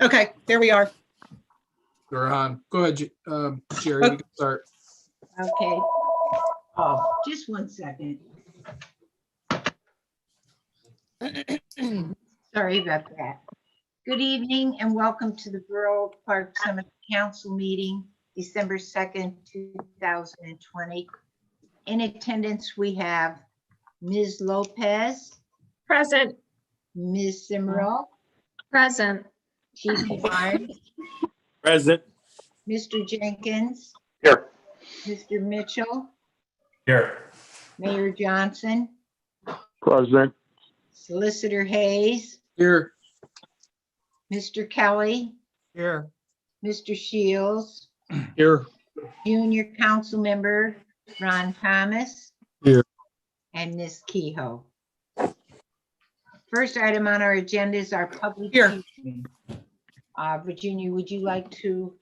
Okay, there we are. You're on. Go ahead, Jerry, we can start. Okay. Oh, just one second. Sorry about that. Good evening and welcome to the Borough Park Summit Council meeting, December 2nd, 2020. In attendance, we have Ms. Lopez, Present. Ms. Simrel, Present. Chief Barnes, Present. Mr. Jenkins, Here. Mr. Mitchell, Here. Mayor Johnson, Present. Solicitor Hayes, Here. Mr. Kelly, Here. Mr. Shields, Here. Junior Council Member Ron Thomas. Here. And Ms. Kehoe. First item on our agenda is our public Here. hearing. Virginia, would you like to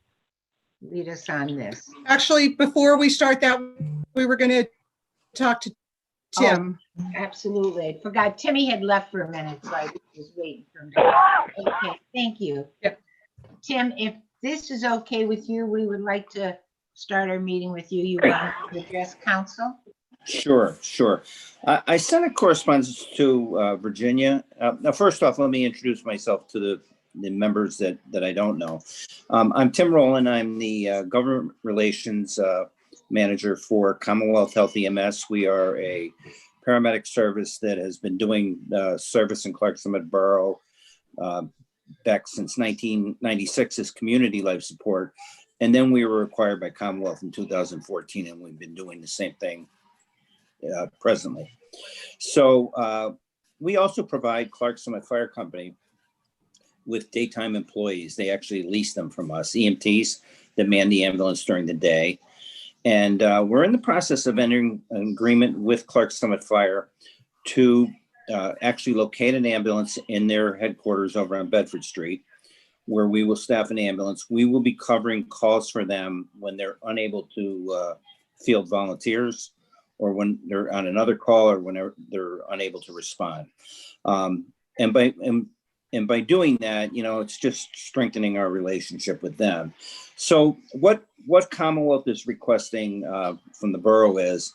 lead us on this? Actually, before we start that, we were going to talk to Tim. Absolutely. I forgot Timmy had left for a minute, so I was waiting for him to. Okay, thank you. Yep. Tim, if this is okay with you, we would like to start our meeting with you. You want to address council? Sure. I sent a correspondence to Virginia. Now, first off, let me introduce myself to the members that I don't know. I'm Tim Rowland. I'm the Government Relations Manager for Commonwealth Health EMS. We are a paramedic service that has been doing service in Clark Summit Borough back since 1996 as community life support. And then we were acquired by Commonwealth in 2014, and we've been doing the same thing presently. So we also provide Clark Summit Fire Company with daytime employees. They actually lease them from us, EMTs that man the ambulance during the day. And we're in the process of entering an agreement with Clark Summit Fire to actually locate an ambulance in their headquarters over on Bedford Street, where we will staff an ambulance. We will be covering calls for them when they're unable to field volunteers, or when they're on another call, or when they're unable to respond. And by doing that, it's just strengthening our relationship with them. So what Commonwealth is requesting from the borough is,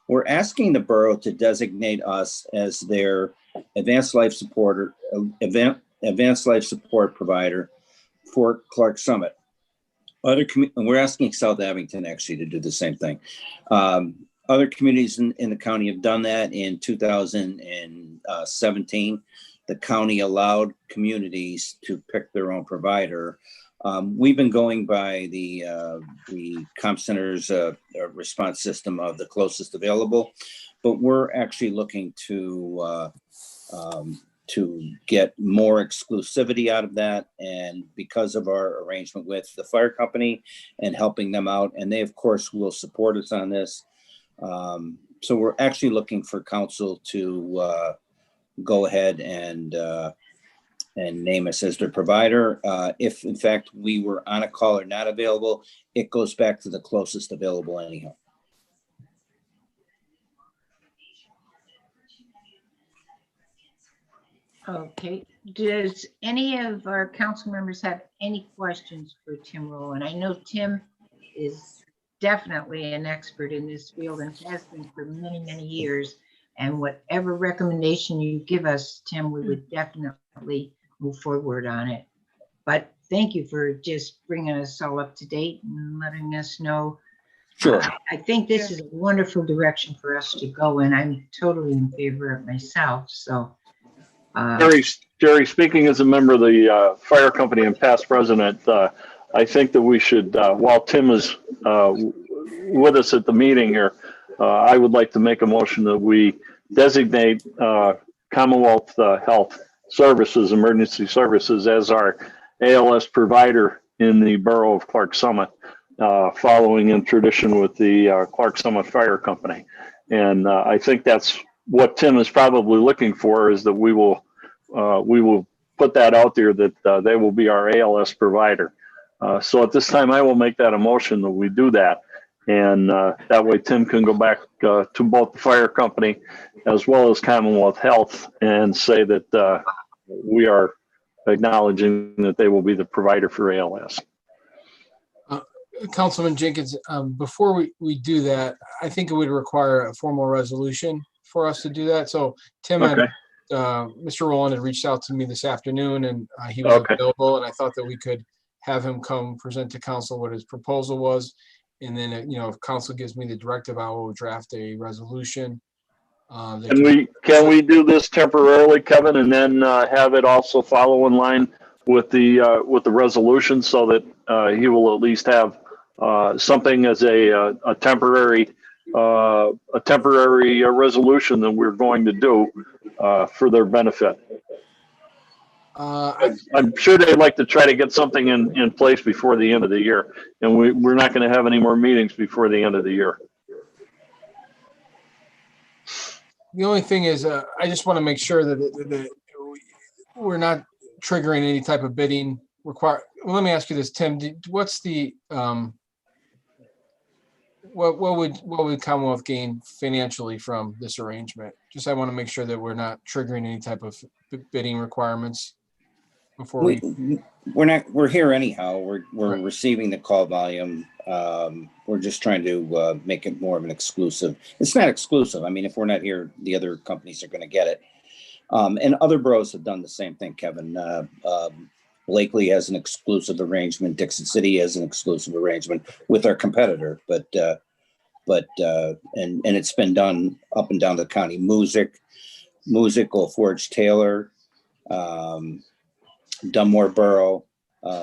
we're asking the borough to designate us as their advanced life support provider for Clark Summit. And we're asking South Abington actually to do the same thing. Other communities in the county have done that. In 2017, the county allowed communities to pick their own provider. We've been going by the Comp Center's response system of the closest available, but we're actually looking to get more exclusivity out of that. And because of our arrangement with the fire company and helping them out, and they of course will support us on this. So we're actually looking for council to go ahead and name us as their provider. If in fact we were on a call or not available, it goes back to the closest available anyhow. Okay, does any of our council members have any questions for Tim Rowland? I know Tim is definitely an expert in this field and has been for many, many years. And whatever recommendation you give us, Tim, we would definitely move forward on it. But thank you for just bringing us all up to date and letting us know. Sure. I think this is a wonderful direction for us to go in. I'm totally in favor of myself, so. Jerry, speaking as a member of the fire company and past president, I think that we should, while Tim is with us at the meeting here, I would like to make a motion that we designate Commonwealth Health Services, Emergency Services, as our ALS provider in the borough of Clark Summit, following in tradition with the Clark Summit Fire Company. And I think that's what Tim is probably looking for, is that we will put that out there, that they will be our ALS provider. So at this time, I will make that a motion that we do that. And that way Tim can go back to both the fire company as well as Commonwealth Health and say that we are acknowledging that they will be the provider for ALS. Councilman Jenkins, before we do that, I think it would require a formal resolution for us to do that. So Tim had, Okay. Mr. Rowland had reached out to me this afternoon and he was Okay. available, and I thought that we could have him come present to council what his proposal was. And then, if council gives me the directive, I will draft a resolution. Can we do this temporarily, Kevin, and then have it also follow in line with the resolution so that he will at least have something as a temporary resolution that we're going to do for their benefit. I'm sure they'd like to try to get something in place before the end of the year, and we're not going to have any more meetings before the end of the year. The only thing is, I just want to make sure that we're not triggering any type of bidding require. Well, let me ask you this, Tim. What's the what would Commonwealth gain financially from this arrangement? Just I want to make sure that we're not triggering any type of bidding requirements before we're here anyhow. We're right. Receiving the call volume. We're just trying to make it more of an exclusive. It's not exclusive. I mean, if we're not here, the other companies are going to get it. And other boroughs have done the same thing, Kevin. Blakely has an exclusive arrangement. Dixon City has an exclusive arrangement with our competitor, but it's been done up and down the county. Music, Old Forge Taylor, Dunmore Borough,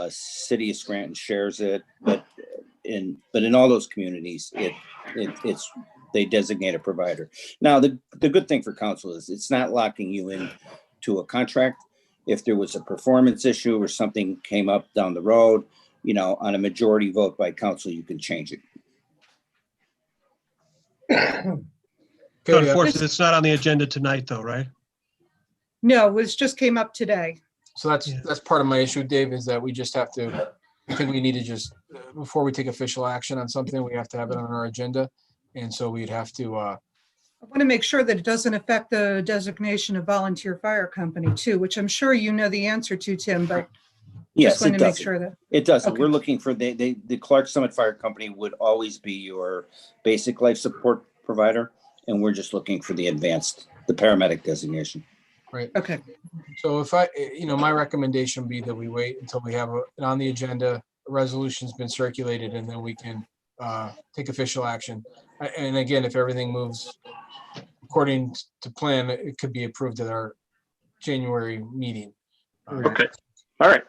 City of Scranton shares it, but in all those communities, it's they designate a provider. Now, the good thing for council is it's not locking you in to a contract. If there was a performance issue or something came up down the road, on a majority vote by council, you can change it. So unfortunately, it's not on the agenda tonight, though, right? No, it just came up today. So that's part of my issue, Dave, is that we just have to, I think we need to just, before we take official action on something, we have to have it on our agenda. And so we'd have to. I want to make sure that it doesn't affect the designation of volunteer fire company too, which I'm sure you know the answer to, Tim, but yes, just want to make sure that. It doesn't. Okay. We're looking for, the Clark Summit Fire Company would always be your basic life support provider. And we're just looking for the paramedic designation. Right. Okay. So if my recommendation would be that we wait until we have it on the agenda, a resolution's been circulated, and then we can take official action. And again, if everything moves according to plan, it could be approved at our January meeting. Okay. All right.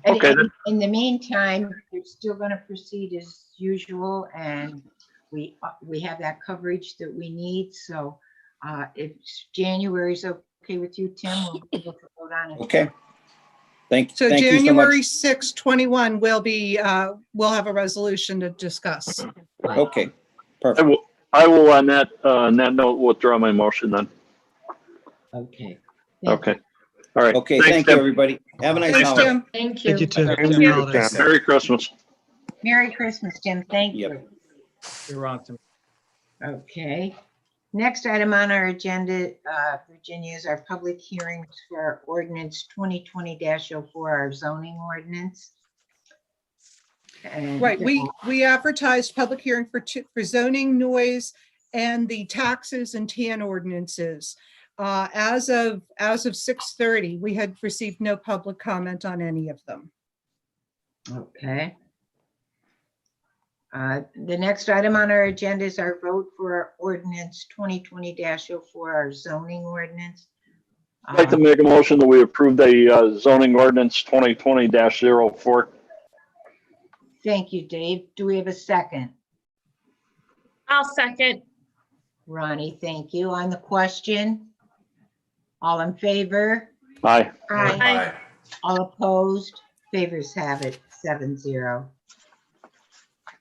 Okay. In the meantime, we're still going to proceed as usual, and we have that coverage that we need. So if January's okay with you, Tim, we'll be able to vote on it. Okay. Thank you. So Thank January you so 6, 21 will be, we'll have a resolution to discuss. much. Okay. Perfect. I will on that note withdraw my motion then. Okay. Okay. All right. Okay. Thanks, Thank you, Tim. everybody. Have a nice Thanks, holiday. Tim. Thank you. Thank you, Tim. Thank Happy you. holidays. Merry Christmas. Merry Christmas, Tim. Thank you. Yep. You're on, Tim. Okay. Next item on our agenda, Virginia, is our public hearings for ordinance 2020-04, our zoning ordinance. And Right, we advertised public hearing for zoning, noise, and the taxes and TAN ordinances. As of 6:30, we had received no public comment on any of them. Okay. The next item on our agenda is our vote for our ordinance 2020-04, our zoning ordinance. I'd like to make a motion that we approve the zoning ordinance 2020-04. Thank you, Dave. Do we have a second? I'll second. Ronnie, thank you. On the question? All in favor? Aye. Aye. All opposed? Favors have it, 7-0.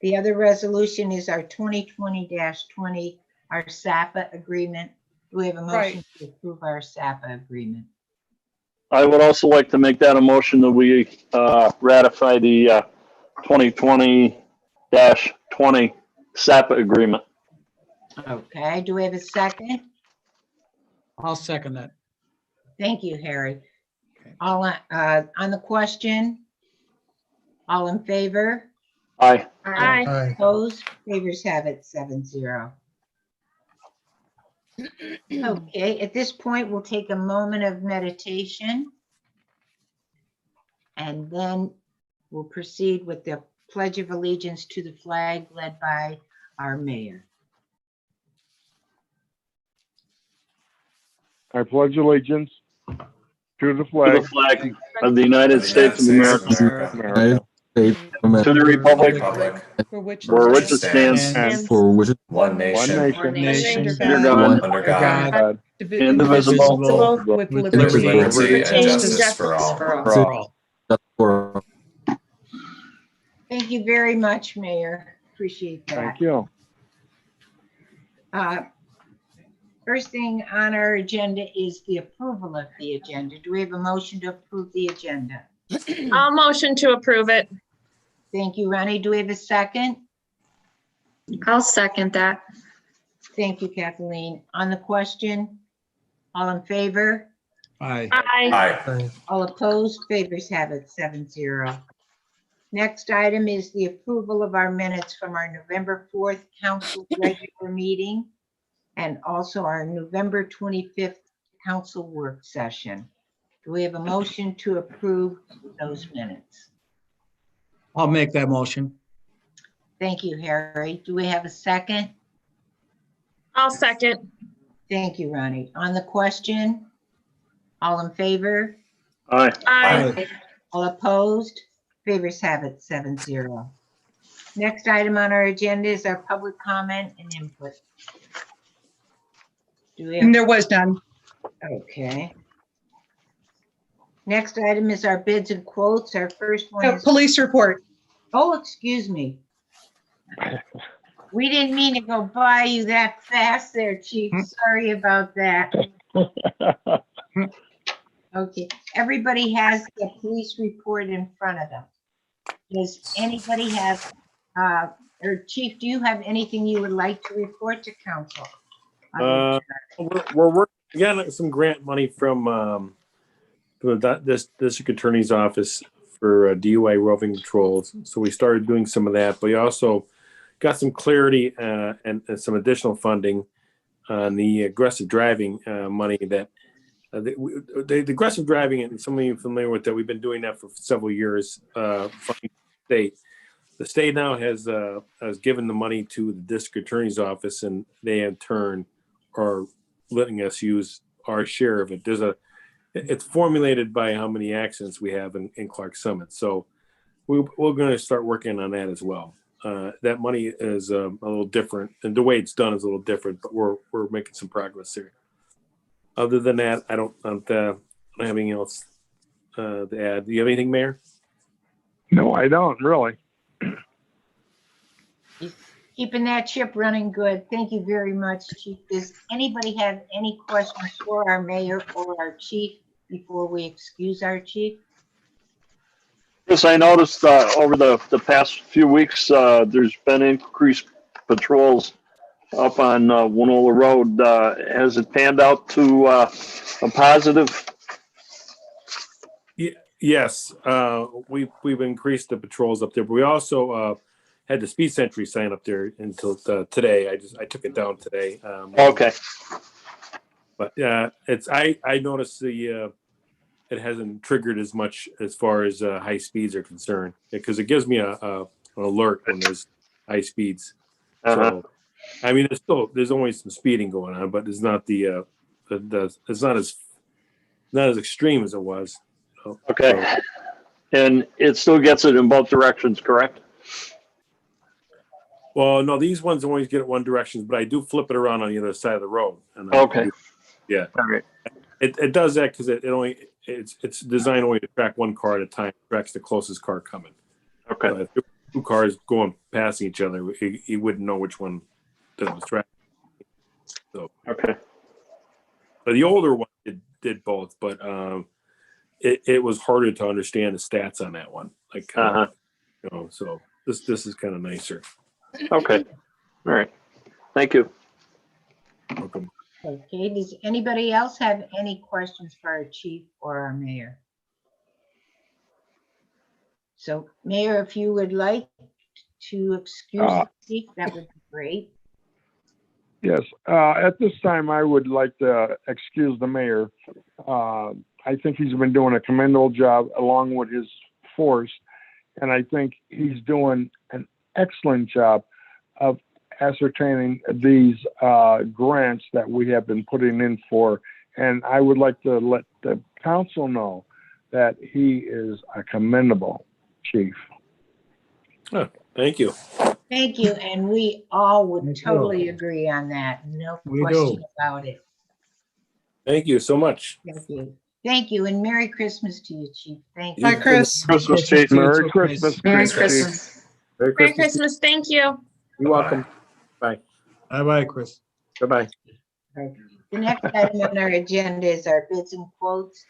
The other resolution is our 2020-20, our SAPA agreement. Do we have a motion Right. to approve our SAPA agreement? I would also like to make that a motion that we ratify the 2020-20 SAPA agreement. Okay, do we have a second? I'll second that. Thank you, Harry. All, on the question? All in favor? Aye. Aye. Aye. Opposed? Favors have it 7-0. Okay, at this point, we'll take a moment of meditation. And then we'll proceed with the Pledge of Allegiance to the flag led by our mayor. I pledge allegiance to the To flag the flag of the United States of America, of America, to the republic For which for which it it stands, and For which is one One nation, nation, under under God, God, under God, God, indivisible, with with liberty with liberty and and justice for all. for all. Thank you very much, Mayor. Appreciate that. thank you. First thing on our agenda is the approval of the agenda. Do we have a motion to approve the agenda? I'll motion to approve it. Thank you, Ronnie. Do we have a second? I'll second that. Thank you, Kathleen. On the question, all in favor? Aye. Aye. Aye. All opposed? Favors have it 7-0. Next item is the approval of our minutes from our November 4th council regular meeting and also our November 25th council work session. Do we have a motion to approve those minutes? I'll make that motion. Thank you, Harry. Do we have a second? I'll second. Thank you, Ronnie. On the question, all in favor? aye. Aye. All opposed? Favors have it 7-0. Next item on our agenda is our public comment and input. Do we have? And there was none. Okay. Next item is our bids and quotes. Our first one Oh, is, police report. oh, excuse me. We didn't mean to go by you that fast there, Chief. Sorry about that. Okay, everybody has the police report in front of them. Does anybody have, or Chief, do you have anything you would like to report to council? We're working, we got some grant money from this district attorney's office for DUI roving patrols. So we started doing some of that, but we also got some clarity and some additional funding on the aggressive driving money that the aggressive driving, and some of you are familiar with that. We've been doing that for several years. Funding the state. The state now has given the money to the district attorney's office, and they in turn are letting us use our share of it. It's formulated by how many accidents we have in Clark Summit. So we're going to start working on that as well. That money is a little different, and the way it's done is a little different, but we're making some progress there. Other than that, I don't have anything else to add. Do you have anything, Mayor? No, I don't really. Keeping that ship running good. Thank you very much, Chief. Does anybody have any questions for our mayor or our chief before we excuse our chief? Yes, I noticed over the past few weeks, there's been increased patrols up on Winola Road. Has it panned out to a positive? Yes, we've increased the patrols up there, but we also had the speed sentry sign up there until today. I took it down today. Okay. But I noticed it hasn't triggered as much as far as high speeds are concerned, because it gives me an alert when there's high speeds. So I mean, there's always some speeding going on, but it's not it's not as extreme as it was. Okay. And it still gets it in both directions, correct? Well, no, these ones always get it one direction, but I do flip it around on the other side of the road. And Okay. Yeah. All right. It does that because it's designed only to track one car at a time. It tracks the closest car coming. Okay. If there were two cars going passing each other, he wouldn't know which one that was tracking. So Okay. but the older one did both, but it was harder to understand the stats on that one. Like so this is kind of nicer. Okay. All right. Thank you. Welcome. Okay, does anybody else have any questions for our chief or our mayor? So Mayor, if you would like to excuse the chief, that would be great. Yes, at this time, I would like to excuse the mayor. I think he's been doing a commendable job along with his force. And I think he's doing an excellent job of ascertaining these grants that we have been putting in for. And I would like to let the council know that he is a commendable chief. Thank you. Thank you, and we all would Thank you. totally agree on that. No We question do. about it. Thank you so much. Thank you. Thank you, and Merry Christmas to you, Chief. Thank Bye, you. Chris. Christmas, Chief. Merry Christmas. Merry Chief. Christmas. Merry Merry Christmas. Christmas. Thank you. You're welcome. Bye-bye, Chris. Bye-bye. The next item on our agenda is our bids and quotes.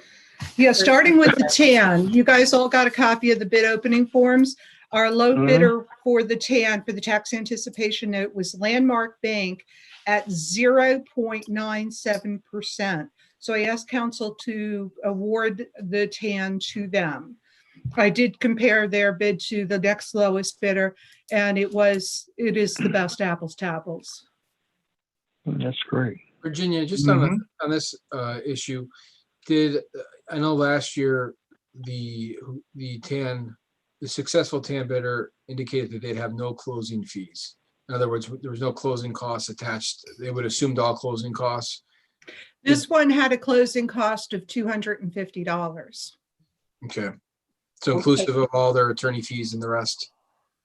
Yeah, starting with the tan, you guys all got a copy of the bid opening forms. Our low Mhm. bidder for the tan, for the tax anticipation note, was Landmark Bank at 0.97%. So I asked council to award the tan to them. I did compare their bid to the next lowest bidder, and it is the best apples to apples. That's great. Virginia, just Mhm. on this issue, I know last year, the successful tan bidder indicated that they'd have no closing fees. In other words, there was no closing costs attached. They would assume all closing costs. This one had a closing cost of $250. Okay. So inclusive of all their attorney fees and the rest.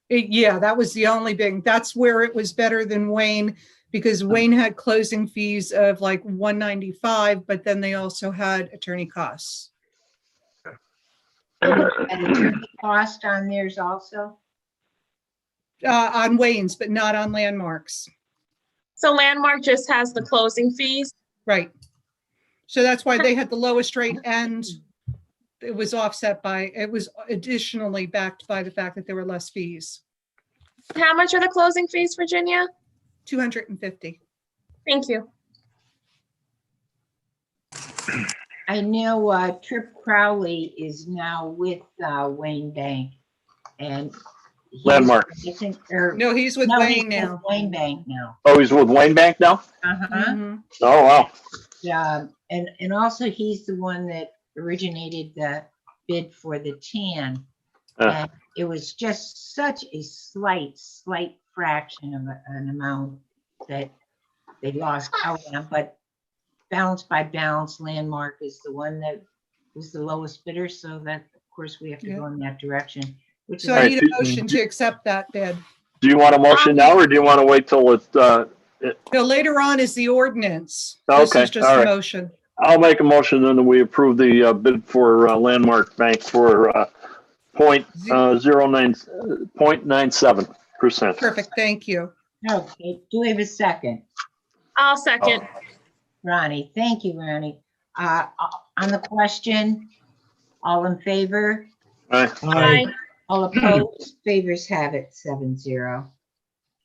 Yeah, that was the only thing. That's where it was better than Wayne, because Wayne had closing fees of like $195, but then they also had attorney costs. And attorney cost on theirs also? On Wayne's, but not on Landmarks. So Landmark just has the closing fees. Right. So that's why they had the lowest rate, and it was additionally backed by the fact that there were less fees. How much are the closing fees, Virginia? $250. Thank you. I know Trip Crowley is now with Wayne Bank, and he's- Landmark. I think, or No, he's with no, he's Wayne with now. Wayne Bank now. Oh, he's with Wayne Bank now? Mhm. Oh, wow. And also he's the one that originated the bid for the tan. And it was just such a slight fraction of an amount that they lost out on, but balance by balance, Landmark is the one that was the lowest bidder, so that, of course, we have to go in that direction. Which So is I need a motion to accept that bid. Do you want a motion now, or do you want to wait till it's, No, later on is the ordinance. This Okay, is just all a right. motion. I'll make a motion then that we approve the bid for Landmark Bank for 0.97%. Perfect, thank you. okay. Do we have a second? I'll second. Ronnie, thank you, Ronnie. On the question, all in favor? Aye. All opposed? Favors have it, 7-0.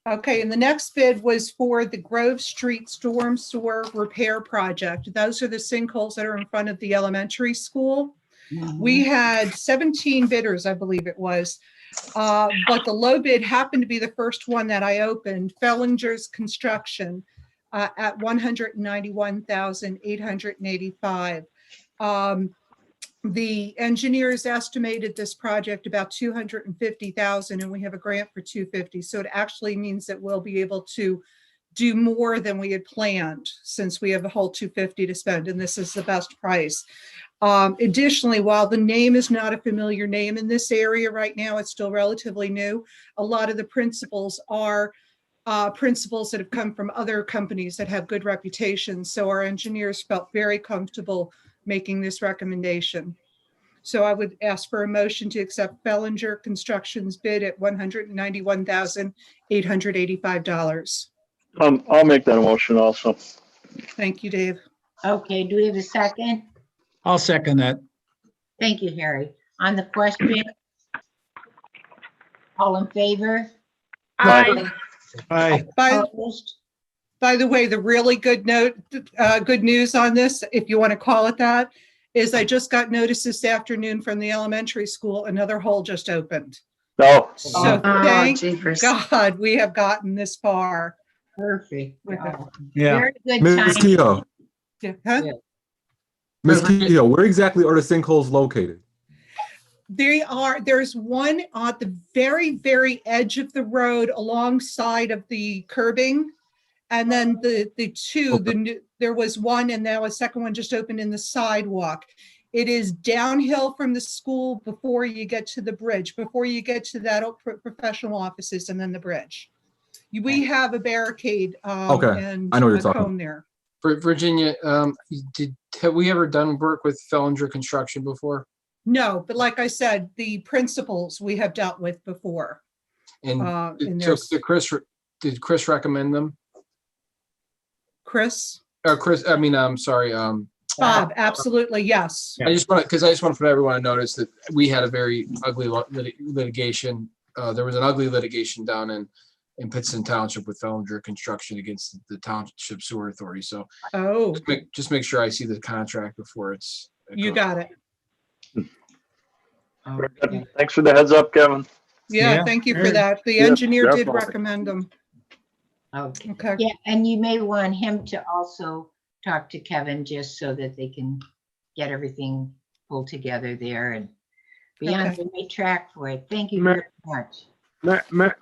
Okay, and the next bid was for the Grove Street Storm Sewer Repair Project. Those are the sinkholes that are in front of the elementary school. We had 17 bidders, I believe it was. But the low bid happened to be the first one that I opened, Fellinger's Construction, at $191,885. The engineers estimated this project about $250,000, and we have a grant for $250,000. So it actually means that we'll be able to do more than we had planned, since we have a whole $250,000 to spend, and this is the best price. Additionally, while the name is not a familiar name in this area right now, it's still relatively new. A lot of the principals are principals that have come from other companies that have good reputations. So our engineers felt very comfortable making this recommendation. So I would ask for a motion to accept Bellinger Construction's bid at $191,885. I'll make that motion also. Thank you, Dave. Okay, do we have a second? I'll second that. Thank you, Harry. On the question, all in favor? Aye. Aye. Opposed? By the way, the really good news on this, if you want to call it that, is I just got notice this afternoon from the elementary school, another hole just opened. No, So thank God we have gotten this far. Perfect. With it. Yeah. Very good Ms. timing. Keough, Yeah. Huh? Yeah. Ms. Keough, where exactly are the sinkholes located? There's one at the very, very edge of the road alongside of the curbing. And then there was one and now a second one just opened in the sidewalk. It is downhill from the school before you get to the bridge, before you get to that professional offices and then the bridge. We have a barricade Okay, and I know what you're a talking cone there. Virginia, have we ever done work with Fellinger Construction before? No, but like I said, the principals we have dealt with before. And in so their- did Chris recommend them? Chris? Chris, I mean, I'm sorry. Bob, absolutely, yes. I just want to put everyone on notice that we had a very ugly litigation. There was an ugly litigation down in Pittston Township with Fellinger Construction against the Township Sewer Authority. So just make sure I see the contract before it's. You got it. Okay. thanks for the heads up, Kevin. Yeah, Yeah. thank you for that. The Yeah, engineer did definitely. recommend them. Okay. Okay. Yeah, and you may want him to also talk to Kevin just so that they can get everything pulled together there and be on Okay. the right track for it. Thank you Ma- very much.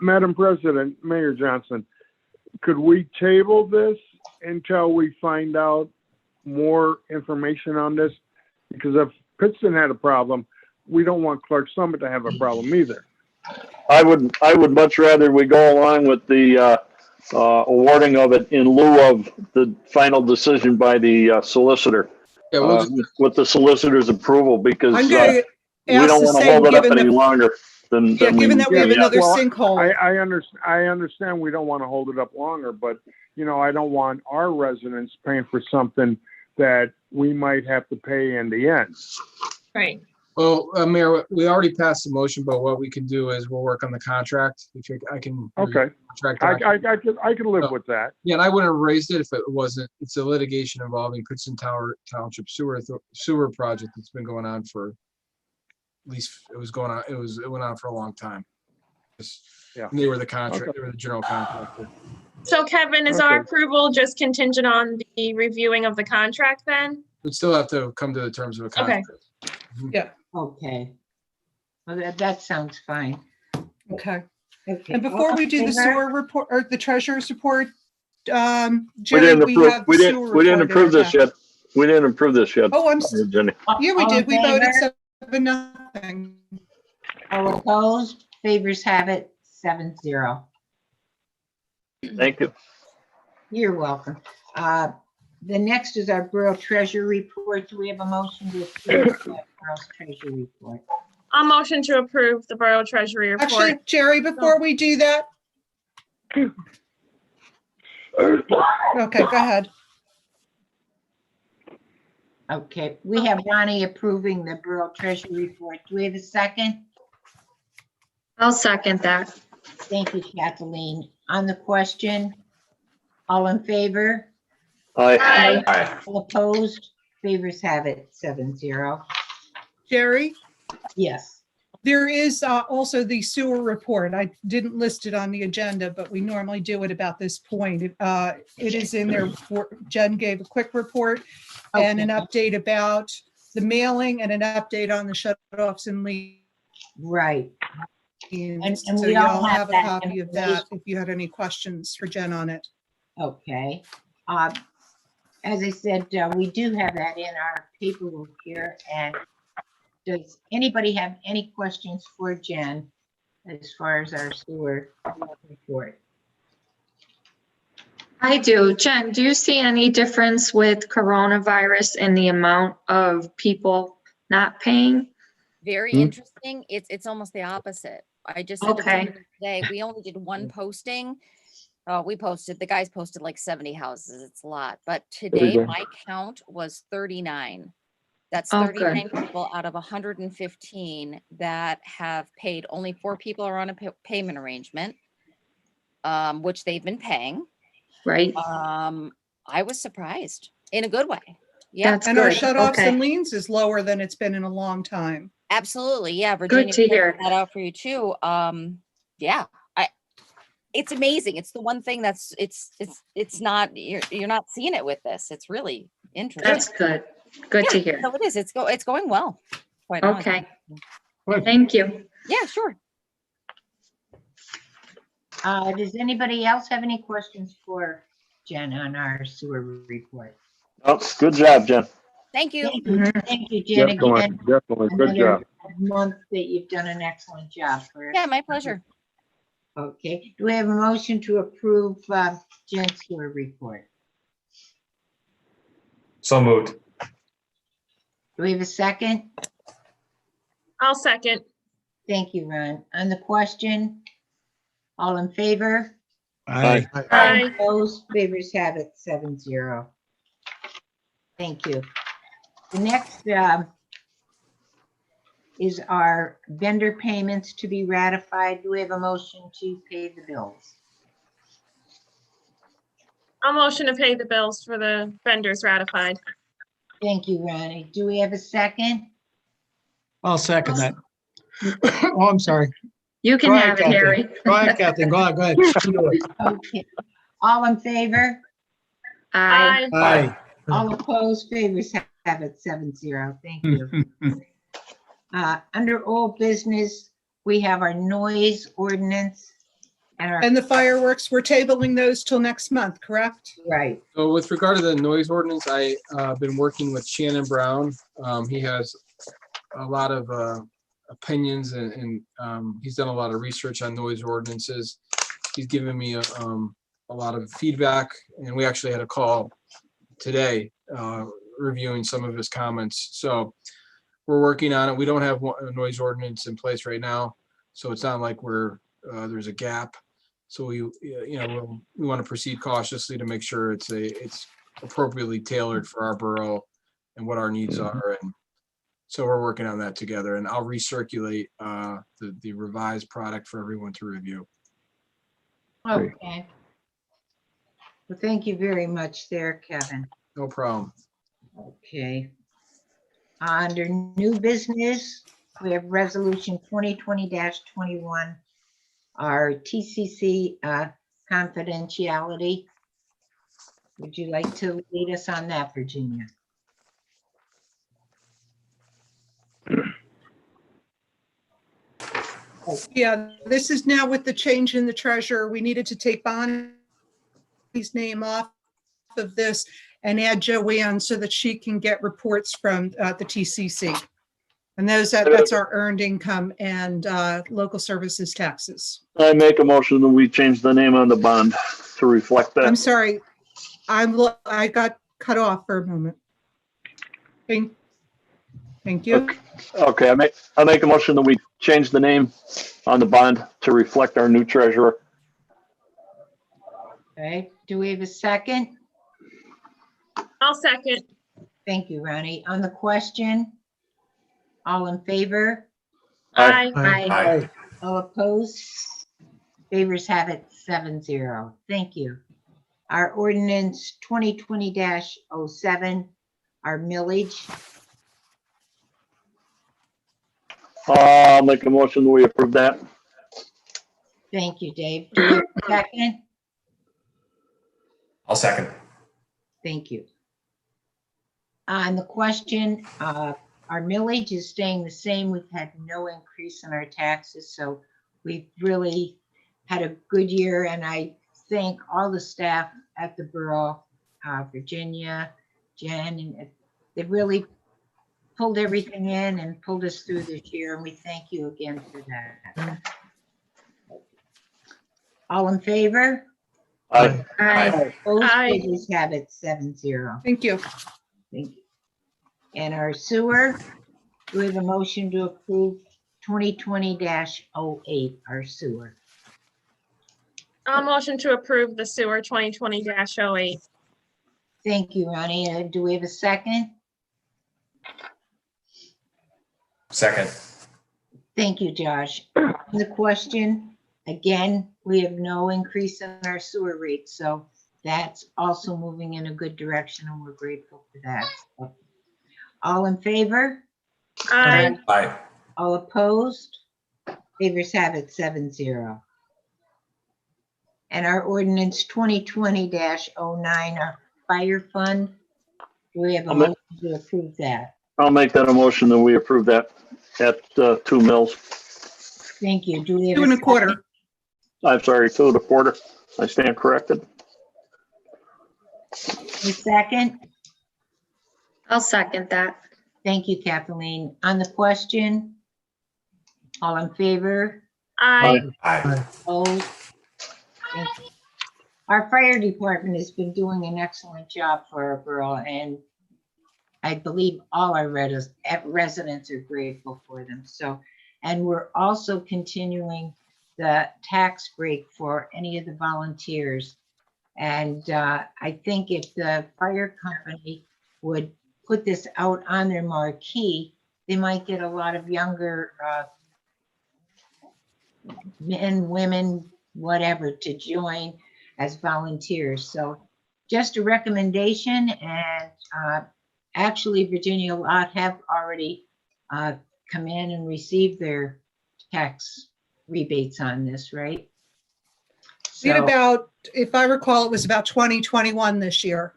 Madam President, Mayor Johnson, could we table this until we find out more information on this? Because if Pittston had a problem, we don't want Clark Summit to have a problem either. I would much rather we go along with the awarding of it in lieu of the final decision by the solicitor. Yeah, we'll With the solicitor's approval, because I'm going to we ask don't the want to same, hold it up given any that, longer than. given that we have another Well, sinkhole. I understand we don't want to hold it up longer, but, I don't want our residents paying for something that we might have to pay in the end. Right. Well, Mayor, we already passed the motion, but what we can do is we'll work on the contract. I can. Okay. Contract I could live with that. Yeah, and I wouldn't have raised it if it wasn't, it's a litigation involving Pittston Township sewer project that's been going on for, at least it went on for a long time. Yeah. They were the contract, they were the general contractor. So Kevin, is our Okay. approval just contingent on the reviewing of the contract then? We'd still have to come to the terms of a contract. Okay. Well, that sounds fine. Okay. Okay. And before we do the All in favor? sewer report or the treasurer's report, We Jerry, didn't we approve, have we the didn't, sewer we didn't report in approve our this yet. We didn't approve this yet. Oh, Jenny. Yeah, we All did. in We voted favor? 7-0. All opposed? Favors have it 7-0. Thank you. You're welcome. The next is our Borough Treasury Report. Do we have a motion to approve that Borough's Treasury Report? I'll motion to approve the Borough Treasury report. Actually, Jerry, before we do that. Okay, go ahead. Okay, we have Ronnie approving the Borough Treasury Report. Do we have a second? I'll second that. Thank you, Kathleen. On the question, all in favor? Aye. All opposed? Favors have it 7-0. Jerry, Yes. there is also the sewer report. I didn't list it on the agenda, but we normally do it about this point. It is in there. Jen gave a quick report and an update about the mailing and an update on the shut-offs and leaves. Right. And So we all y'all have have a that copy of that information. if you had any questions for Jen on it. Okay. As I said, we do have that in our paperwork here. And does anybody have any questions for Jen as far as our sewer report? I do. Jen, do you see any difference with coronavirus in the amount of people not paying? Very interesting. It's almost the opposite. I just said to Okay. Brendan today, we only did one posting. The guys posted like 70 houses. It's a lot. But today my count was 39. That's Oh, 39 good. people out of 115 that have paid. Only 4 people are on a payment arrangement, which they've been paying. Right. I was surprised in a good way. Yeah, That's And our good. shut-offs and Okay. liens is lower than it's been in a long time. absolutely. Yeah, Virginia, to hear. pointed that out for you too. Yeah, it's amazing. It's the one thing that's it's not you're not seeing it with this. It's really interesting. That's good. Good to hear. So it is. It's going well. Quite honestly. Okay. Thank you. Yeah, sure. Does anybody else have any questions for Jen on our sewer report? Oh, good job, Jen. Thank you. Thank you, Jen. Definitely, Again, definitely. Good another job. month that you've done an excellent job for us. Yeah, my pleasure. Okay, do we have a motion to approve Jen's sewer report? So moved. Do we have a second? I'll second. Thank you, Ron. On the question, all in favor? Aye. Aye. Opposed, favors have it 7-0. Thank you. The next is our vendor payments to be ratified. Do we have a motion to pay the bills? I'll motion to pay the bills for the vendors ratified. Thank you, Ronnie. Do we have a second? I'll second that. Oh, I'm sorry. You can Go ahead, have it, Kathy. Harry. Go ahead, Kathy. Go ahead. Go ahead. You do it. Okay. All in favor? Aye. Aye. All opposed, favors have it 7-0. Thank you. Under old business, we have our noise ordinance and And the fireworks, we're tabling those till next month, correct? right. So with regard to the noise ordinance, I been working with Shannon Brown. He has a lot of opinions and he's done a lot of research on noise ordinances. He's given me a lot of feedback, and we actually had a call today reviewing some of his comments. So we're working on it. We don't have a noise ordinance in place right now, so it's not like there's a gap. So we want to proceed cautiously to make sure it's appropriately tailored for our borough and what our needs are. And so we're working on that together, and I'll recirculate the revised product for everyone to review. Okay. Well, thank you very much there, Kevin. No problem. Okay. Under new business, we have resolution 2020-21, our TCC confidentiality. Would you like to lead us on that, Virginia? Yeah, this is now with the change in the treasurer. We needed to take Bonnie's name off of this and add Joanne so that she can get reports from the TCC. And that's our earned income and local services taxes. I make a motion that we change the name on the bond to reflect that. I'm sorry, I got cut off for a moment. Thank you. Okay, I make a motion that we change the name on the bond to reflect our new treasurer. Okay, do we have a second? I'll second. Thank you, Ronnie. On the question, all in favor? Aye. Aye. All opposed? Favors have it 7-0. Thank you. Our ordinance 2020-07, our millage. I'll make a motion that we approve that. Thank you, Dave. Do we have a second? I'll second. Thank you. On the question, our millage is staying the same. We've had no increase in our taxes, so we've really had a good year, and I thank all the staff at the borough, Virginia, Jen, and they really pulled everything in and pulled us through this year, and we thank you again for that. All in favor? Aye. Aye. Opposed? Aye. Favors have it 7-0. Thank you. Thank you. And our sewer, we have a motion to approve 2020-08, our sewer. I'll motion to approve the sewer 2020-08. Thank you, Ronnie. Do we have a second? Second. Thank you, Josh. The question, again, we have no increase in our sewer rates, so that's also moving in a good direction, and we're grateful for that. So, all in favor? Aye. Aye. All opposed? Favors have it 7-0. And our ordinance 2020-09, our fire fund, do we have a motion to approve that? I'll make that a motion that we approve that at 2 mils. Thank you. Do we have 2 a1/4. second? I'm sorry, 2 1/4. I stand corrected. A second? I'll second that. Thank you, Kathleen. On the question, all in favor? Aye. Aye. Opposed? Thank you. Our fire department has been doing an excellent job for our borough, and I believe all our residents are grateful for them. So, and we're also continuing the tax break for any of the volunteers. And I think if the fire company would put this out on their marquee, they might get a lot of younger men, women, whatever, to join as volunteers. So just a recommendation, and actually Virginia, a lot have already come in and received their tax rebates on this, right? We had So, about, if I recall, it was about 2021 this year.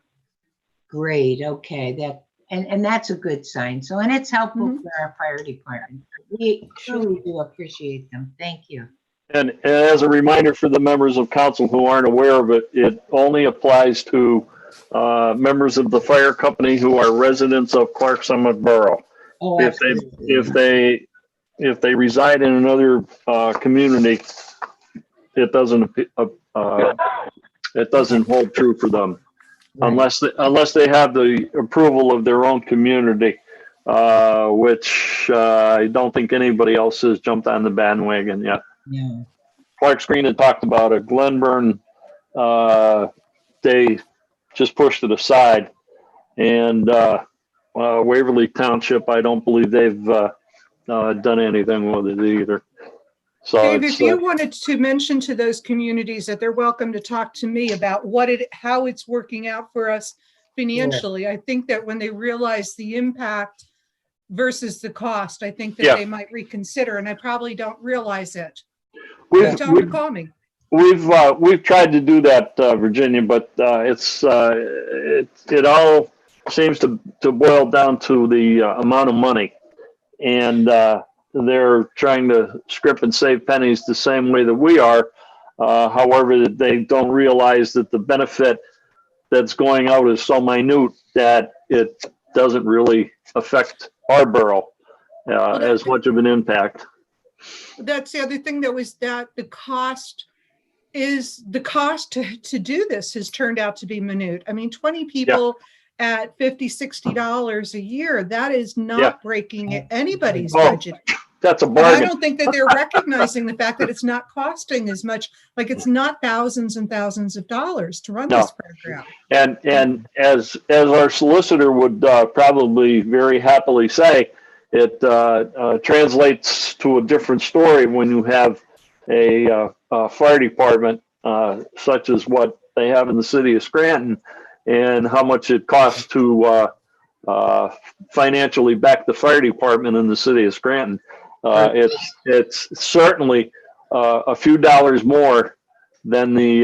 great, okay, that, and that's a good sign. So, and it's helpful for our fire department. We truly do appreciate them. Thank you. And as a reminder for the members of council who aren't aware of it, it only applies to members of the fire company who are residents of Clark Summit Borough. Oh, If absolutely. they reside in another community, it doesn't hold true for them. Right. Unless they have the approval of their own community, which I don't think anybody else has jumped on the bandwagon yet. Yeah. Clark's Green had talked about it. Glenburn, they just pushed it aside. And Waverly Township, I don't believe they've done anything with it either. So Dave, it's, if you wanted to mention to those communities that they're welcome to talk to me about how it's working out for us financially, I think that when they realize the impact versus the cost, I think that Yeah. they might reconsider, and I probably don't realize it. we've, Tell them to call me. we've tried to do that, Virginia, but it all seems to boil down to the amount of money, and they're trying to script and save pennies the same way that we are. However, they don't realize that the benefit that's going out is so minute that it doesn't really affect our borough as much of an impact. That's the other thing, that was that the cost to do this has turned out to be minute. I mean, 20 people at $50, $60 a year, that is not breaking anybody's budget. That's a And I bargain. don't think that they're recognizing the fact that it's not costing as much, like it's not thousands and thousands of dollars to run this program. And as our solicitor would probably very happily say, it translates to a different story when you have a fire department such as what they have in the city of Scranton, and how much it costs to financially back the fire department in the city of Scranton. It's certainly a few dollars more than the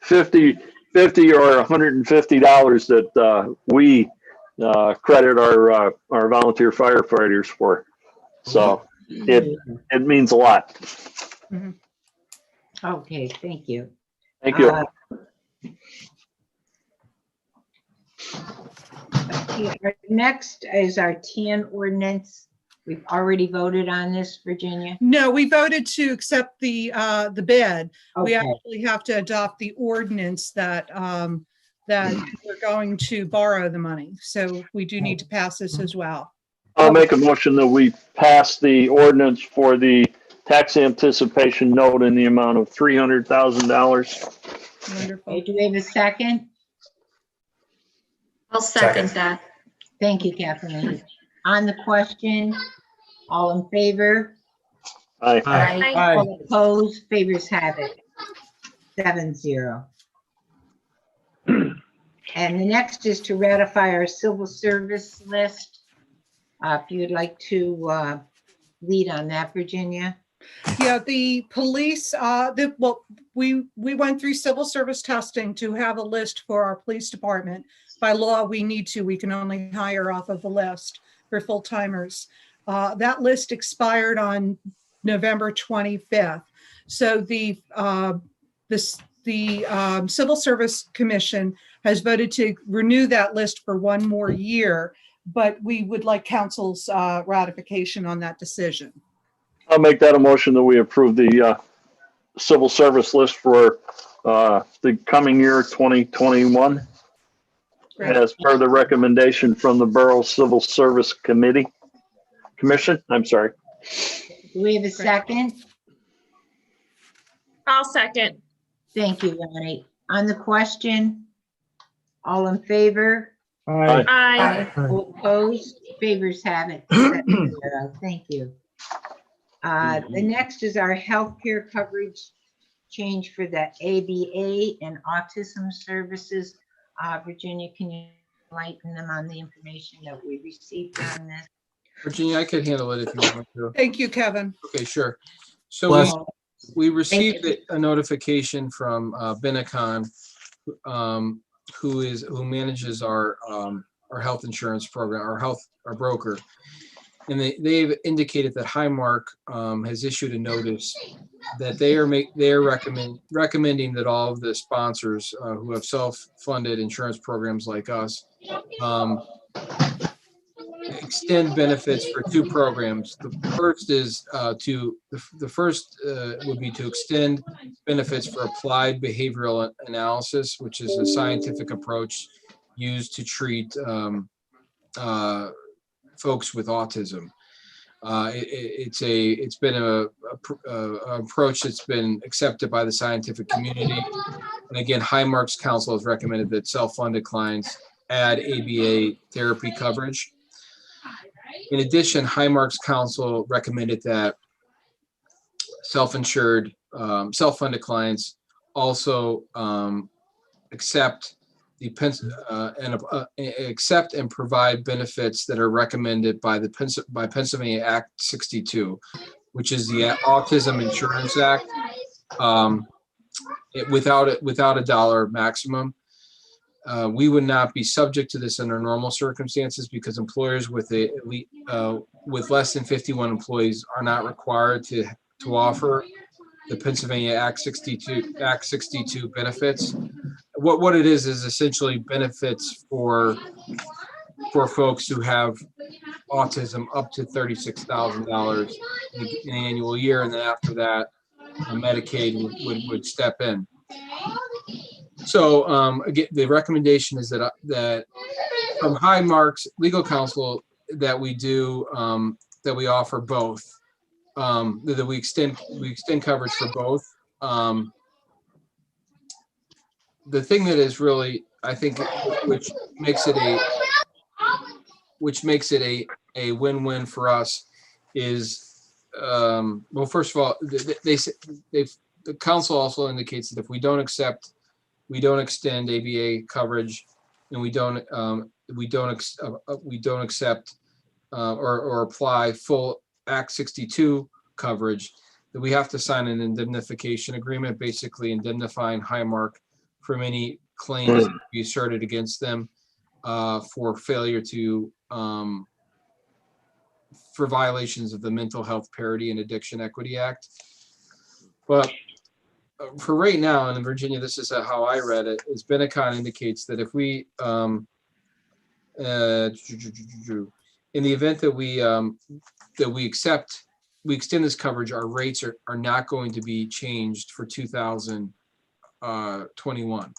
$50 or $150 that we credit our volunteer firefighters for. So it means a lot. Mm-hmm. Okay, thank you. Thank you. Okay, Next is our TN ordinance. We've already voted on this, Virginia. No, we voted to accept the bid. We Okay. actually have to adopt the ordinance that we're going to borrow the money. So we do need to pass this as well. I'll make a motion that we pass the ordinance for the tax anticipation note in the amount of $300,000. Wonderful. Okay, do we have a second? I'll second that. Thank you, Kathleen. On the question, all in favor? Aye. Aye. All opposed? Favors have it. 7-0. And the next is to ratify our civil service list. If you'd like to lead on that, Virginia. Yeah, the police, we went through civil service testing to have a list for our police department. By law, we can only hire off of the list for full timers. That list expired on November 25th. So the Civil Service Commission has voted to renew that list for one more year, but we would like council's ratification on that decision. I'll make that a motion that we approve the civil service list for the coming year 2021 as per the recommendation from the Borough Civil Service Commission. I'm sorry. Do we have a second? I'll second. Thank you, Ronnie. On the question, all in favor? Aye. Aye. All opposed? Favors have it. 7-0. Thank you. The next is our healthcare coverage change for the ABA and autism services. Virginia, can you enlighten them on the information that we received on this? Virginia, I could handle it if you want to. Thank you, Kevin. Okay, sure. So Bless. we received a notification from Benecon, who manages our health insurance program, our broker. And they've indicated that Highmark has issued a notice that they are recommending that all of the sponsors who have self-funded insurance programs like us extend benefits for two programs. The first is would be to extend benefits for applied behavioral analysis, which is a scientific approach used to treat folks with autism. It's been a approach that's been accepted by the scientific community. And again, Highmark's counsel has recommended that self-funded clients add ABA therapy coverage. In addition, Highmark's counsel recommended that self-insured, self-funded clients also accept accept and provide benefits that are recommended by Pennsylvania Act 62, which is the Autism Insurance Act, without a dollar maximum. We would not be subject to this under normal circumstances because employers with less than 51 employees are not required to offer the Pennsylvania Act 62 benefits. What it is essentially benefits for folks who have autism up to $36,000 in an annual year, and then after that, Medicaid would step in. So again, the recommendation is that from Highmark's legal counsel that we do that we offer both, that we extend coverage for both. The thing that is really, I think, which makes it a win-win for us is, well, first of all, the council also indicates that if we don't extend ABA coverage, and we don't accept or apply full Act 62 coverage, that we have to sign an indemnification agreement, basically indemnifying Highmark from any claims to be asserted against them for failure to for violations of the Mental Health Parity and Addiction Equity Act. But for right now, and in Virginia, this is how I read it, is Benecon indicates that if we in the event that we extend this coverage, our rates are not going to be changed for 2021.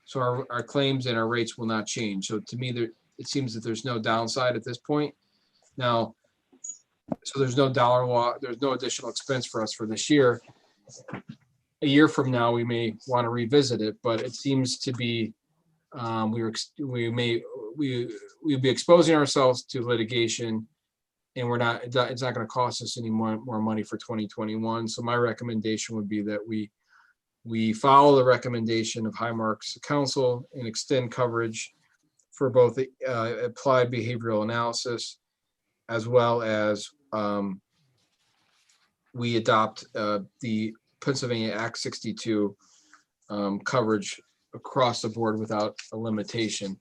So our claims and our rates will not change. So to me, it seems that there's no downside at this point. Now, so there's no there's no additional expense for us for this year. A year from now, we may want to revisit it, but it seems to be we'd be exposing ourselves to litigation, and it's not going to cost us any more money for 2021. So my recommendation would be that we we follow the recommendation of Highmark's counsel and extend coverage for both the applied behavioral analysis as well as we adopt the Pennsylvania Act 62 coverage across the board without a limitation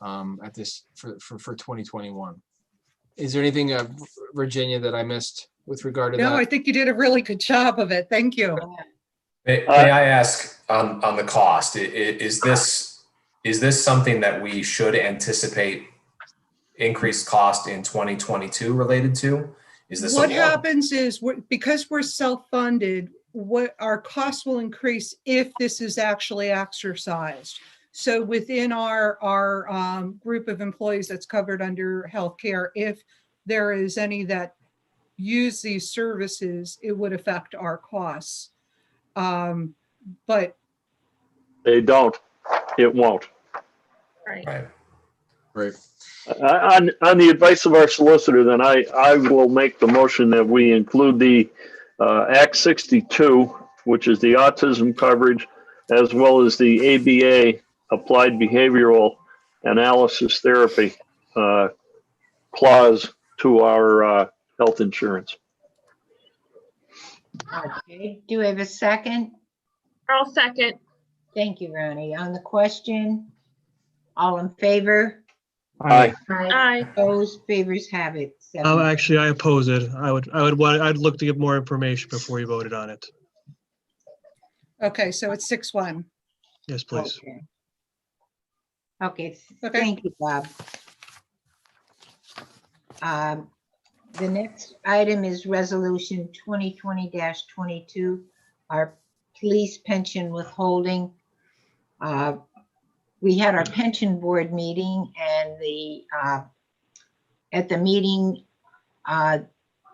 at this for 2021. Is there anything, Virginia, that I missed with regard to that? No, I think you did a really good job of it. Thank you. May I ask on the cost, is this something that we should anticipate increased cost in 2022 related to? Is this What happens is because we're self-funded, what our costs will increase if this is actually exercised. So within our group of employees that's covered under healthcare, if there is any that use these services, it would affect our costs. But They don't. It won't. Right. Right. On the advice of our solicitor, then I will make the motion that we include the Act 62, which is the autism coverage, as well as the ABA, Applied Behavioral Analysis Therapy clause to our health insurance. Okay, do we have a second? I'll second. Thank you, Ronnie. On the question, all in favor? Aye. Aye. Opposed, favors have it. Actually, I oppose it. I'd look to get more information before you voted on it. okay, so it's 6-1. Yes, please. Okay, thank you, Bob. The next item is resolution 2020-22, our police pension withholding. We had our pension board meeting, and at the meeting,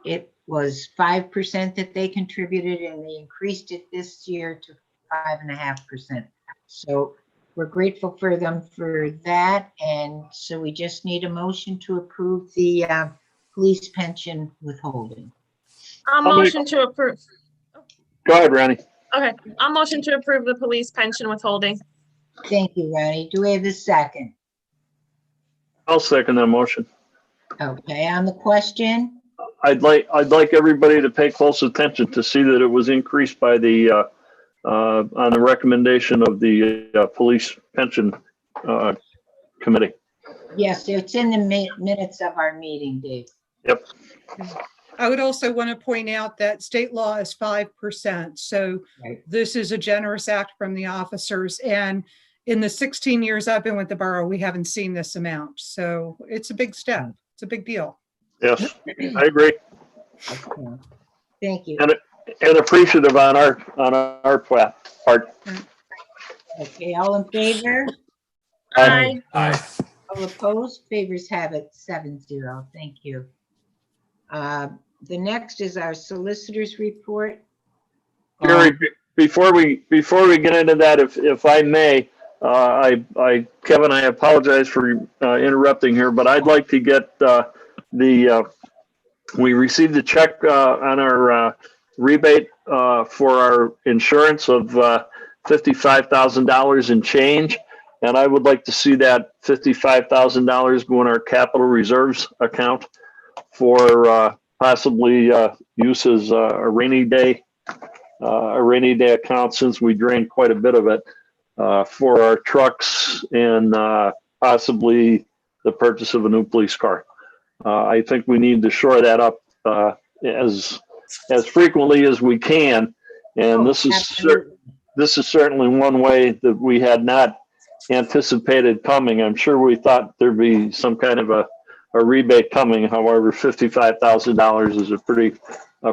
it was 5% that they contributed, and they increased it this year to 5.5%. So we're grateful for them for that, and so we just need a motion to approve the police pension withholding. I'll motion to approve. Go ahead, Ronnie. Okay, I'll motion to approve the police pension withholding. Thank you, Ronnie. Do we have a second? I'll second that motion. Okay, on the question? I'd like everybody to pay close attention to see that it was increased by the on the recommendation of the police pension committee. Yes, it's in the minutes of our meeting, Dave. Yep. I would also want to point out that state law is 5%. So this is a generous act from the officers. And in the 16 years I've been with the borough, we haven't seen this amount. So it's a big step. It's a big deal. Yes, I agree. Okay. Thank you. And appreciative on our part. Okay, all in favor? Aye. Aye. All opposed? Favors have it 7-0. Thank you. The next is our solicitor's report. Gary, before we get into that, if I may, Kevin, I apologize for interrupting here, but I'd like to get we received a check on our rebate for our insurance of $55,000 and change, and I would like to see that $55,000 go in our capital reserves account for possibly use as a rainy day account, since we drained quite a bit of it for our trucks and possibly the purchase of a new police car. I think we need to shore that up as frequently as we can, and this is certainly one way that we had not anticipated coming. I'm sure we thought there'd be some kind of a rebate coming. However, $55,000 is a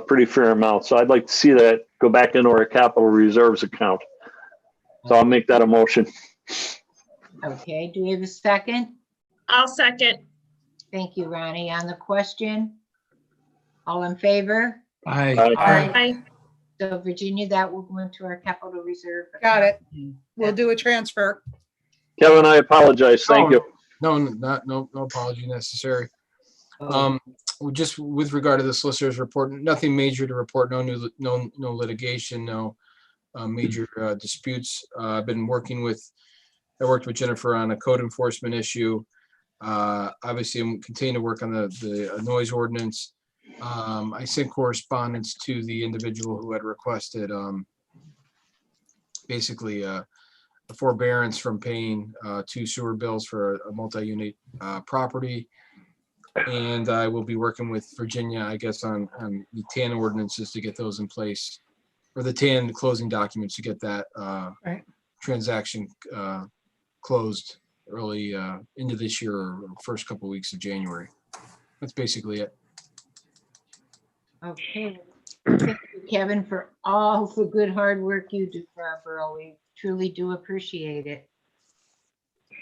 pretty fair amount. So I'd like to see that go back into our capital reserves account. So I'll make that a motion. Okay, do we have a second? I'll second. Thank you, Ronnie. On the question, all in favor? Aye. Aye. So Virginia, that will go into our capital reserve. Got it. We'll do a transfer. Kevin, I apologize. Thank you. No apology necessary. Just with regard to the solicitor's report, nothing major to report. No new litigation. No major disputes. I've been working with, I worked with Jennifer on a code enforcement issue. Obviously, I'm continuing to work on the noise ordinance. I sent correspondence to the individual who had requested basically a forbearance from paying 2 sewer bills for a multi-unit property. And I will be working with Virginia, I guess, on the TAN ordinances to get those in place, or the TAN closing documents to get that Right. transaction closed early into this year or first couple weeks of January. That's basically it. Okay. Thank you, Kevin, for all the good hard work you do for our borough. We truly do appreciate it.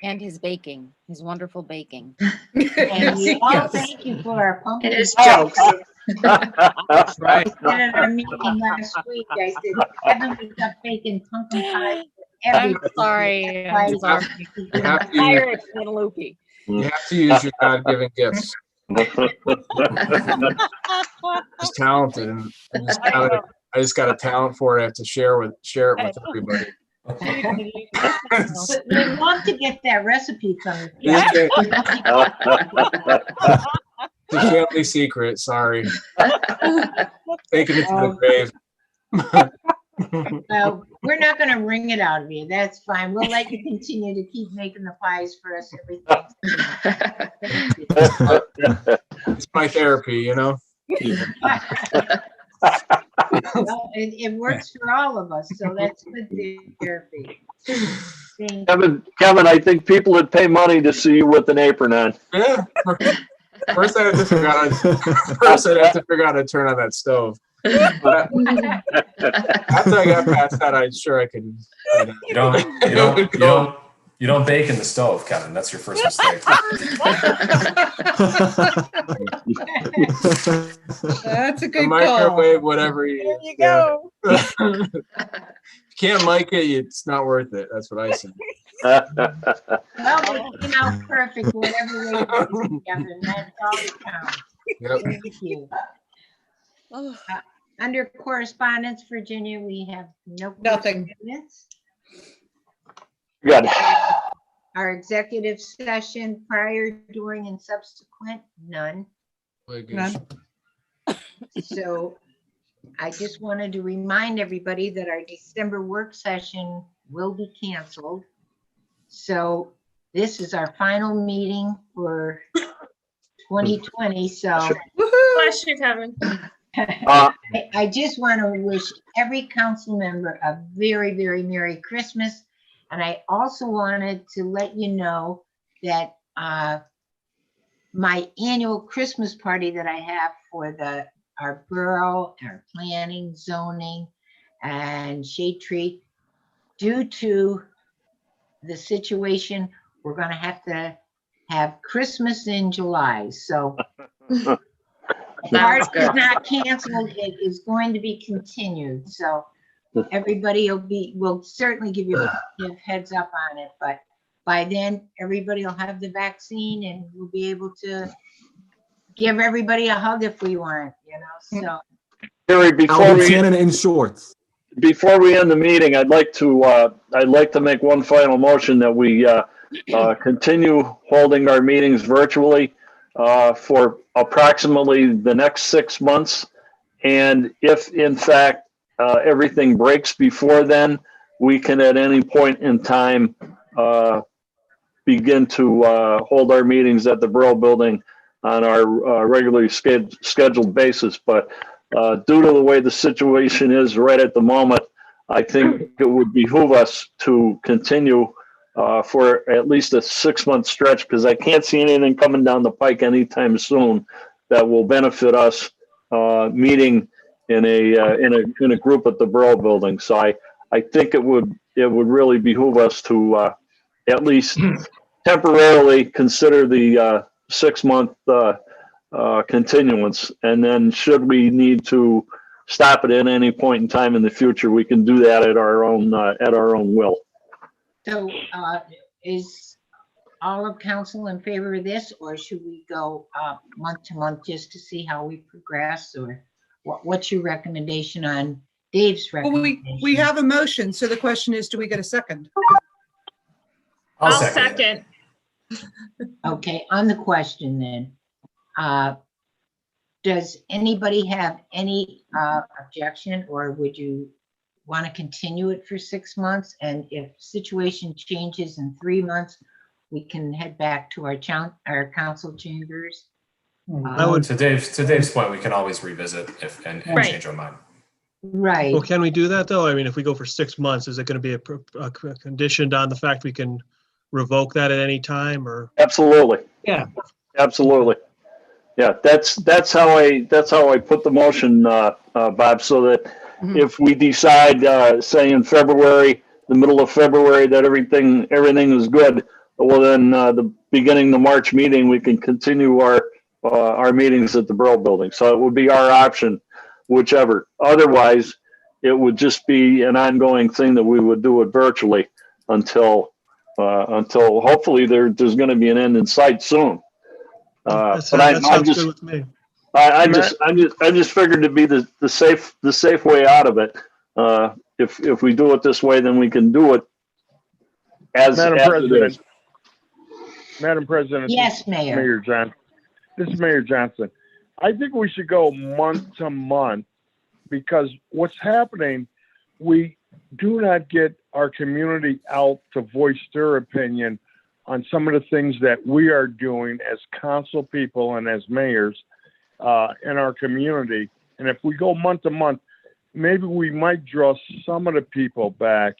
And his baking, his wonderful baking. And we all Yes. thank you for our pumpkin. It is pie. jokes. I said at our meeting last week, I said, Kevin was up baking pumpkin pie for I'm everybody. sorry. That's why I'm sorry. You have to use, Tired, being loopy. you have to use your God-given gifts. Just talented, and I just got a talent for it. I have to share it with everybody. But we'd love to get that recipe from you. It's a family secret. Sorry, taking it to the grave. Well, we're not gonna wring it out of you. That's fine. We'll let you continue to keep making the pies for us every Thanksgiving. Thank you. It's my therapy, you know. Well, it works for all of us, so that's good therapy. Thank Kevin, I think people would pay money to see you with an apron on. Yeah. First, I have to figure out. First, I'd have to figure out how to turn on that stove. But after I got past that, I'm sure I could. You don't bake in the stove, Kevin. That's your first mistake. That's a The good call. microwave, whatever There you. you go. If you can't mic it, it's not worth it. That's what I say. Well, it came out perfect, whatever way you put it, Kevin. That's all that counts. Yep. Thank you. Under correspondence, Virginia, we have Nothing. correspondence. Good. Our executive session prior, during, and subsequent, none. None. So I just wanted to remind everybody that our December work session will be canceled. So this is our final meeting for 2020. So Bless you, Kevin. I just want to wish every council member a very, very Merry Christmas. And I also wanted to let you know that my annual Christmas party that I have for our borough, our planning, zoning, and shade tree, due to the situation, we're going to have Christmas in July. So the party is not canceled. It is going to be continued. So everybody will certainly give you a heads up on it, but by then everybody will have the vaccine and we'll be able to give everybody a hug if we want, so. Harry, Albert Shannon in shorts. Before we end the meeting, I'd like to make one final motion that we continue holding our meetings virtually for approximately the next 6 months. And if in fact everything breaks before then, we can at any point in time begin to hold our meetings at the Borough Building on our regularly scheduled basis. But due to the way the situation is right at the moment, I think it would behoove us to continue for at least a 6-month stretch, because I can't see anything coming down the pike anytime soon that will benefit us meeting in a group at the Borough Building. So I think it would really behoove us to at least temporarily consider the 6-month continuance, and then should we need to stop it at any point in time in the future, we can do that at our own will. So is all of council in favor of this, or should we go month to month just to see how we progress, or what's your recommendation on Dave's Well, recommendation. we have a motion, so the question is, do we get a second? I'll I'll second. second. Okay, on the question then, does anybody have any objection, or would you want to continue it for 6 months? And if situation changes in 3 months, we can head back to our council chambers. To Dave's point, we can always revisit and Right. change our mind. Right. Well, can we do that though? I mean, if we go for 6 months, is it going to be a conditioned on the fact we can revoke that at any time or? Absolutely. Yeah. Absolutely. Yeah, that's how I put the motion, Bob, so that if we decide, say in February, the middle of February, that everything is good, well then the beginning of the March meeting, we can continue our meetings at the Borough building. So it would be our option, whichever. Otherwise, it would just be an ongoing thing that we would do it virtually until hopefully there's going to be an end in sight soon. That sounds good with me. I just figured to be the safe way out of it. If we do it this way, then we can do it as it is. Madam President. Yes, Mayor. Mayor Johnson. This is Mayor Johnson. I think we should go month to month because what's happening, we do not get our community out to voice their opinion on some of the things that we are doing as council people and as mayors in our community. And if we go month to month, maybe we might draw some of the people back.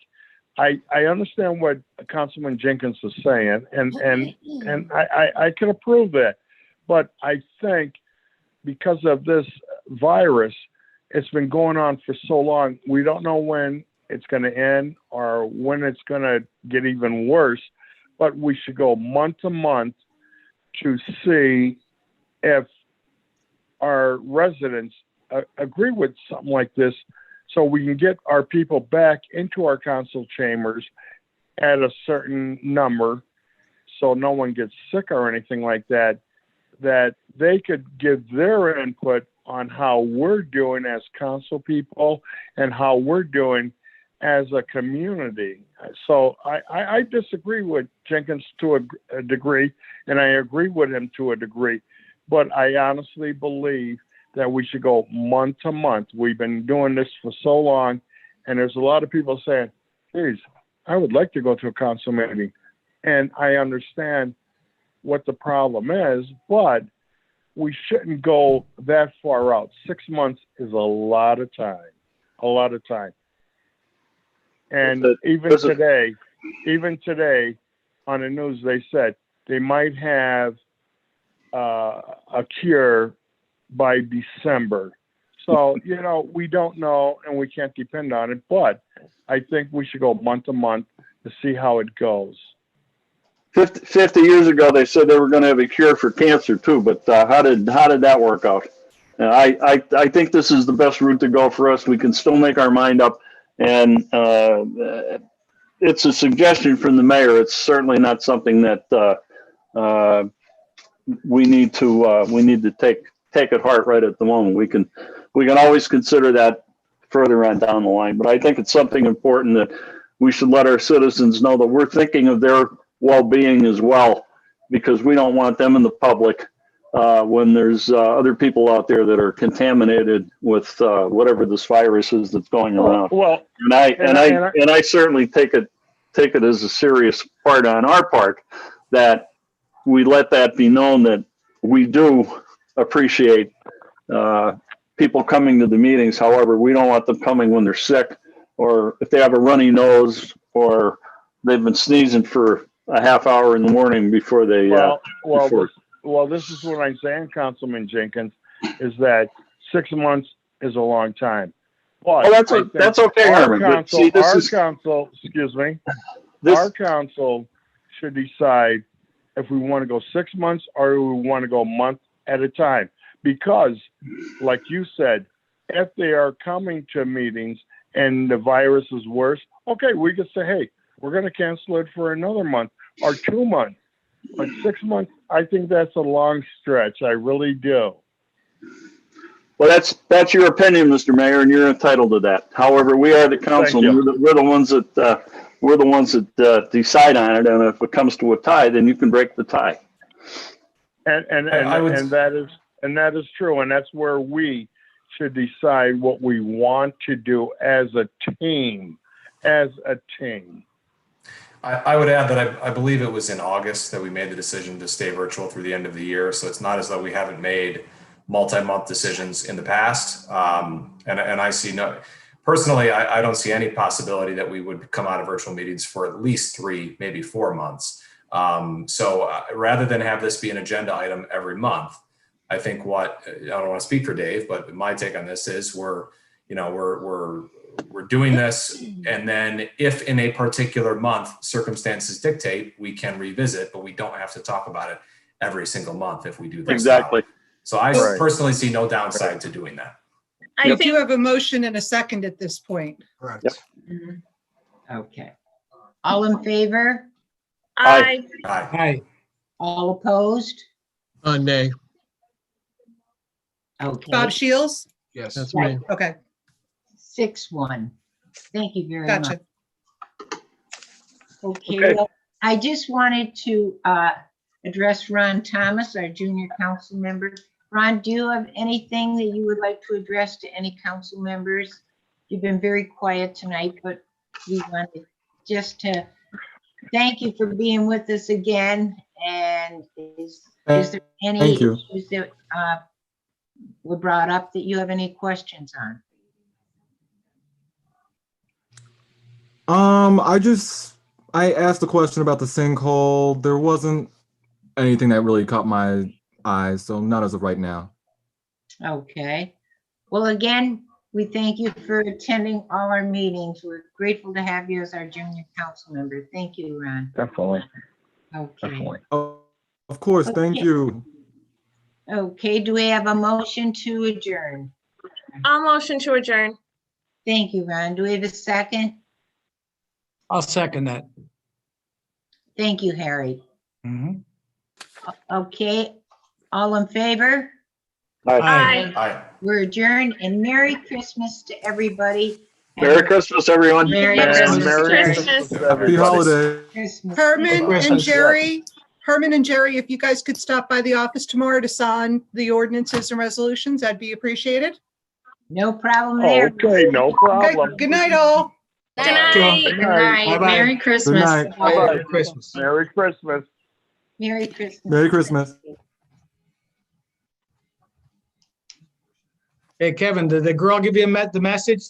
I understand what Councilman Jenkins is saying, and I can approve that. But I think because of this virus, it's been going on for so long, we don't know when it's going to end or when it's going to get even worse. But we should go month to month to see if our residents agree with something like this so we can get our people back into our council chambers at a certain number so no one gets sick or anything like that, that they could give their input on how we're doing as council people and how we're doing as a community. So I disagree with Jenkins to a degree, and I agree with him to a degree, but I honestly believe that we should go month to month. We've been doing this for so long, and there's a lot of people saying, geez, I would like to go to a council meeting. And I understand what the problem is, but we shouldn't go that far out. 6 months is a lot of time, And even today on the news, they said they might have a cure by December. So, we don't know and we can't depend on it, but I think we should go month to month to see how it goes. 50 years ago, they said they were going to have a cure for cancer too, but how did that work out? I think this is the best route to go for us. We can still make our mind up, and it's a suggestion from the mayor. It's certainly not something that we need to take at heart right at the moment. We can always consider that further on down the line, but I think it's something important that we should let our citizens know that we're thinking of their well-being as well, because we don't want them in the public when there's other people out there that are contaminated with whatever this virus is that's going around. And I certainly take it as a serious part on our part that we let that be known that we do appreciate people coming to the meetings. However, we don't want them coming when they're sick or if they have a runny nose or they've been sneezing for a half hour in the morning before they. This is what I'm saying, Councilman Jenkins, is that 6 months is a long time. But that's okay, Herman. Our council should decide if we want to go 6 months or we want to go a month at a time. Because, like you said, if they are coming to meetings and the virus is worse, okay, we could say, hey, we're going to cancel it for another month or 2 months. But 6 months, I think that's a long stretch. I really do. Well, that's your opinion, Mr. Mayor, and you're entitled to that. However, we are the council. Thank you. We're the ones that decide on it. And if it comes to a tie, then you can break the tie. And that is true. And that's where we should decide what we want to do as a team. I would add that I believe it was in August that we made the decision to stay virtual through the end of the year. So it's not as though we haven't made multi-month decisions in the past. And I see personally, I don't see any possibility that we would come out of virtual meetings for at least 3, maybe 4 months. So rather than have this be an agenda item every month, I think I don't want to speak for Dave, but my take on this is we're doing this, and then if in a particular month circumstances dictate, we can revisit, but we don't have to talk about it every single month if we do this. Exactly. So I personally see no downside to doing that. I do have a motion and a second at this point. Correct. Mhm. Okay. All in favor? Aye. Aye. Aye. All opposed? Nay, Okay. Bob Shields? Yes. that's me. Okay, 6-1. Thank you very gotcha. much. Okay, well, I just wanted to address Ron Thomas, our junior council member. Ron, do you have anything that you would like to address to any council members? You've been very quiet tonight, but we wanted just to thank you for being with us again. And is there any Thank you. issues that were brought up that you have any questions on? I asked a question about the sinkhole. There wasn't anything that really caught my eye, so not as of right now. Okay. Well, again, we thank you for attending all our meetings. We're grateful to have you as our junior council member. Thank you, Ron. Definitely. Okay. Oh, of course, thank Okay. you. Okay, do we have a motion to adjourn? I'll motion to adjourn. Thank you, Ron. Do we have a second? I'll second that. Thank you, Harry. Mhm. Okay, all in favor? Aye. Aye. We're adjourned, and Merry Christmas to everybody. Merry Christmas, everyone. Merry And Christmas. Merry Christmas. Christmas, Happy everybody. holiday. Christmas. Herman and Jerry, if you guys could stop by the office tomorrow to sign the ordinances and resolutions, that'd be appreciated. No problem there. Okay, no Okay, problem. good night, all. Good night. Good night. Bye-bye. Merry Good Christmas. night. Merry Christmas. Merry Christmas. Merry Christmas. Merry Christmas. Hey, Kevin, did the girl give you the message